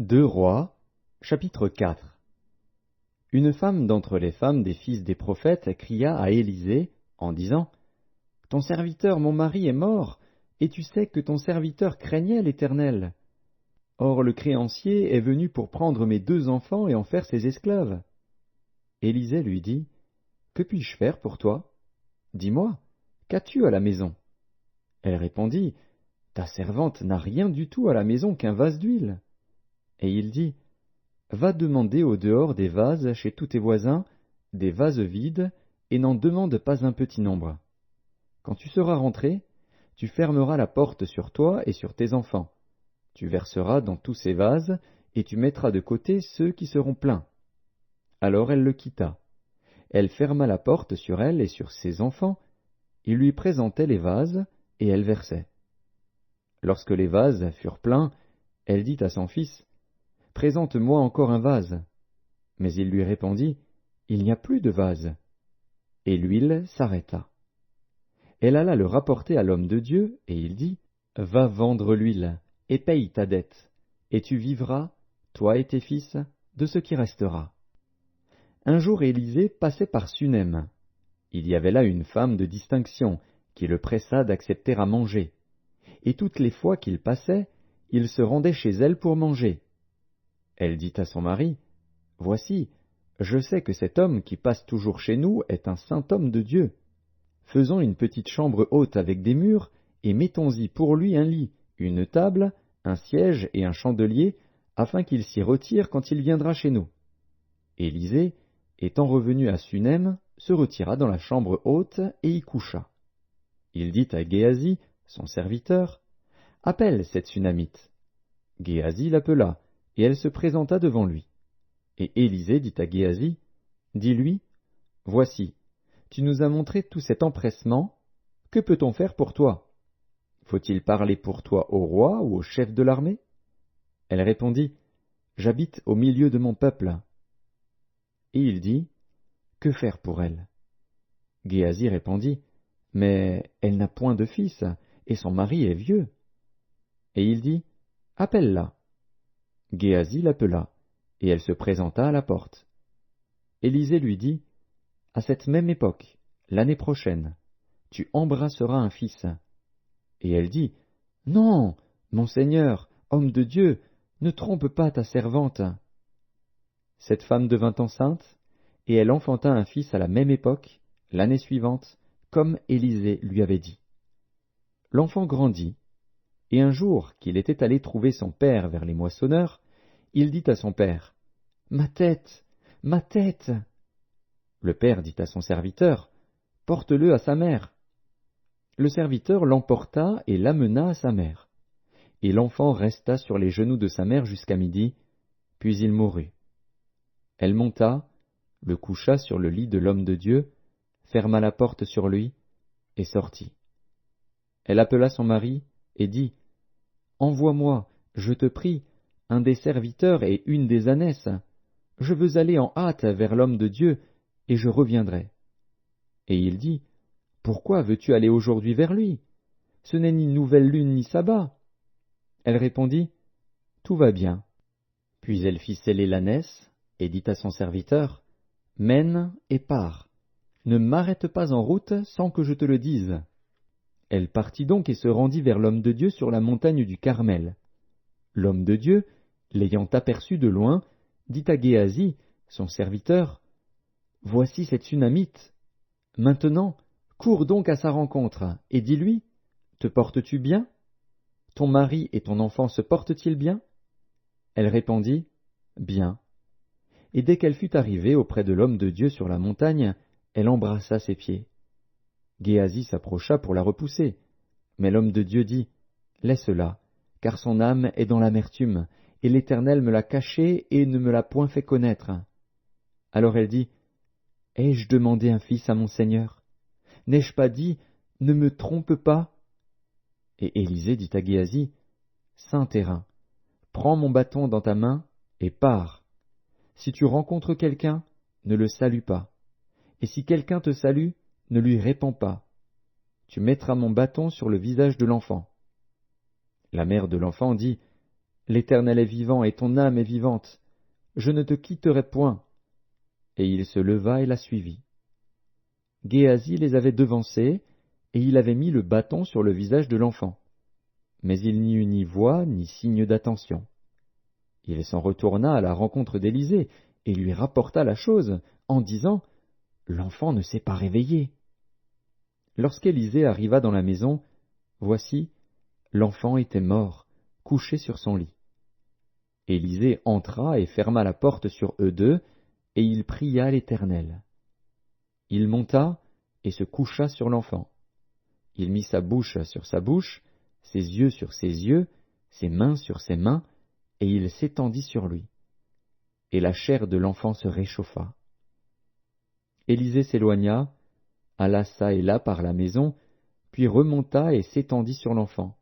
Deux Rois, chapitre 4. Une femme d'entre les femmes des fils des prophètes cria à Élisée, en disant, « Ton serviteur, mon mari, est mort, et tu sais que ton serviteur craignait l'Éternel. Or le créancier est venu pour prendre mes deux enfants et en faire ses esclaves. » Élisée lui dit, « Que puis-je faire pour toi? Dis-moi, qu'as-tu à la maison? » Elle répondit, « Ta servante n'a rien du tout à la maison qu'un vase d'huile. » Et il dit, « Va demander au dehors des vases chez tous tes voisins, des vases vides, et n'en demande pas un petit nombre. Quand tu seras rentré, tu fermeras la porte sur toi et sur tes enfants. Tu verseras dans tous ces vases, et tu mettras de côté ceux qui seront pleins. » Alors elle le quitta. Elle ferma la porte sur elle et sur ses enfants. Il lui présentait les vases, et elle versait. Lorsque les vases furent pleins, elle dit à son fils, « Présente-moi encore un vase. » Mais il lui répondit, « Il n'y a plus de vase. » Et l'huile s'arrêta. Elle alla le rapporter à l'homme de Dieu, et il dit, « Va vendre l'huile, et paye ta dette, et tu vivras, toi et tes fils, de ce qui restera. » Un jour Élisée passait par Sunem. Il y avait là une femme de distinction, qui le pressa d'accepter à manger. Et toutes les fois qu'il passait, il se rendait chez elle pour manger. Elle dit à son mari, « Voici, je sais que cet homme qui passe toujours chez nous est un saint homme de Dieu. Faisons une petite chambre haute avec des murs, et mettons-y pour lui un lit, une table, un siège et un chandelier, afin qu'il s'y retire quand il viendra chez nous. » Élisée, étant revenu à Sunem, se retira dans la chambre haute et y coucha. Il dit à Géasi, son serviteur, « Appelle cette Sunamite. » Géasi l'appela, et elle se présenta devant lui. Et Élisée dit à Géasi, « Dis-lui, voici, tu nous as montré tout cet empressement, que peut-on faire pour toi? Faut-il parler pour toi au roi ou au chef de l'armée? » Elle répondit, « J'habite au milieu de mon peuple. » Et il dit, « Que faire pour elle? » Géasi répondit, « Mais elle n'a point de fils, et son mari est vieux. » Et il dit, « Appelle-la. » Géasi l'appela, et elle se présenta à la porte. Élisée lui dit, « À cette même époque, l'année prochaine, tu embrasseras un fils. » Et elle dit, « Non, mon Seigneur, homme de Dieu, ne trompe pas ta servante. » Cette femme devint enceinte, et elle enfanta un fils à la même époque, l'année suivante, comme Élisée lui avait dit. L'enfant grandit, et un jour qu'il était allé trouver son père vers les moissonneurs, il dit à son père, « Ma tête, ma tête !» Le père dit à son serviteur, « Porte-le à sa mère. » Le serviteur l'emporta et l'amena à sa mère. Et l'enfant resta sur les genoux de sa mère jusqu'à midi, puis il mourut. Elle monta, le coucha sur le lit de l'homme de Dieu, ferma la porte sur lui, et sortit. Elle appela son mari, et dit, « Envoie-moi, je te prie, un des serviteurs et une des ânesses. Je veux aller en hâte vers l'homme de Dieu, et je reviendrai. » Et il dit, « Pourquoi veux-tu aller aujourd'hui vers lui? Ce n'est ni nouvelle lune ni sabbat. » Elle répondit, « Tout va bien. » Puis elle fit sceller l'ânesse, et dit à son serviteur, « Mène et pars. Ne m'arrête pas en route sans que je te le dise. » Elle partit donc et se rendit vers l'homme de Dieu sur la montagne du Carmel. L'homme de Dieu, l'ayant aperçu de loin, dit à Géasi, son serviteur, « Voici cette Sunamite. Maintenant, cours donc à sa rencontre, et dis-lui, « Te portes-tu bien? Ton mari et ton enfant se portent-ils bien? » Elle répondit, « Bien. » Et dès qu'elle fut arrivée auprès de l'homme de Dieu sur la montagne, elle embrassa ses pieds. Géasi s'approcha pour la repousser, mais l'homme de Dieu dit, « Laisse-la, car son âme est dans l'amertume, et l'Éternel me l'a cachée et ne me l'a point fait connaître. » Alors elle dit, « Ai-je demandé un fils à mon Seigneur? N'ai-je pas dit, ne me trompe pas? » Et Élisée dit à Géasi, « Saint terrain, prends mon bâton dans ta main et pars. Si tu rencontres quelqu'un, ne le salue pas. Et si quelqu'un te salue, ne lui réponds pas. Tu mettras mon bâton sur le visage de l'enfant. » La mère de l'enfant dit, L'Éternel est vivant et ton âme est vivante. Je ne te quitterai point. Et il se leva et la suivit. Géasi les avait devancés, et il avait mis le bâton sur le visage de l'enfant. Mais il n'y eut ni voix, ni signe d'attention. Il s'en retourna à la rencontre d'Élisée, et lui rapporta la chose, en disant « L'enfant ne s'est pas réveillé. » Lorsqu'Élisée arriva dans la maison, voici, l'enfant était mort, couché sur son lit. Élisée entra et ferma la porte sur eux deux, et il pria l'Éternel. Il monta et se coucha sur l'enfant. Il mit sa bouche sur sa bouche, ses yeux sur ses yeux, ses mains sur ses mains, et il s'étendit sur lui. Et la chair de l'enfant se réchauffa. Élisée s'éloigna, alla çà et là par la maison, puis remonta et s'étendit sur l'enfant.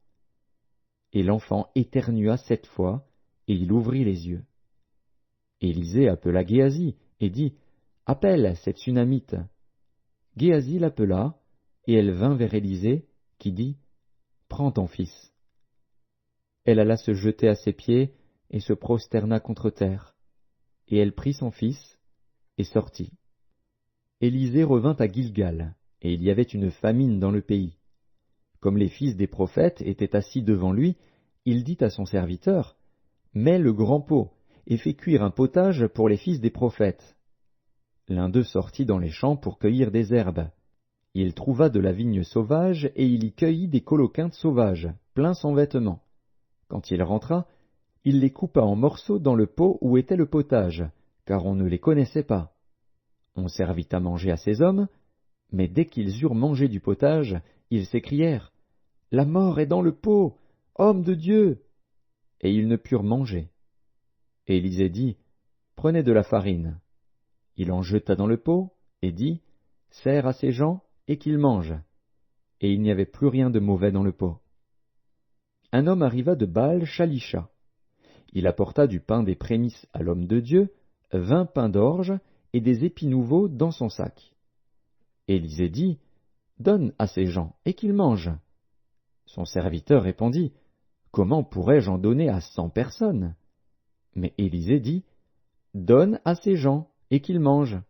Et l'enfant éternua 7 fois, et il ouvrit les yeux. Élisée appela Géasi et dit « Appelle cette Sunamite. » Géasi l'appela, et elle vint vers Élisée, qui dit « Prends ton fils. » Elle alla se jeter à ses pieds, et se prosterna contre terre. Et elle prit son fils, et sortit. Élisée revint à Gilgal, et il y avait une famine dans le pays. Comme les fils des prophètes étaient assis devant lui, il dit à son serviteur, « Mets le grand pot, et fais cuire un potage pour les fils des prophètes. » L'un d'eux sortit dans les champs pour cueillir des herbes. Il trouva de la vigne sauvage, et il y cueillit des coloquintes sauvages, pleins son vêtement. Quand il rentra, il les coupa en morceaux dans le pot où était le potage, car on ne les connaissait pas. On servit à manger à ces hommes, mais dès qu'ils eurent mangé du potage, ils s'écrièrent « La mort est dans le pot, homme de Dieu !» Et ils ne purent manger. Élisée dit « Prenez de la farine. » Il en jeta dans le pot, et dit « Sers à ces gens, et qu'ils mangent. » Et il n'y avait plus rien de mauvais dans le pot. Un homme arriva de Baal-Shalisha. Il apporta du pain des prémices à l'homme de Dieu, 20 pains d'orge et des épis nouveaux dans son sac. Élisée dit, « Donne à ces gens, et qu'ils mangent. » Son serviteur répondit, « Comment pourrais-je en donner à 100 personnes ?» Mais Élisée dit, « Donne à ces gens, et qu'ils mangent.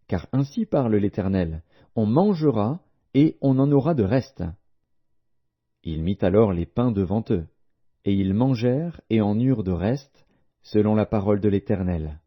Car ainsi parle l'Éternel, on mangera, et on en aura de reste. » Il mit alors les pains devant eux, et ils mangèrent et en eurent de reste, selon la parole de l'Éternel.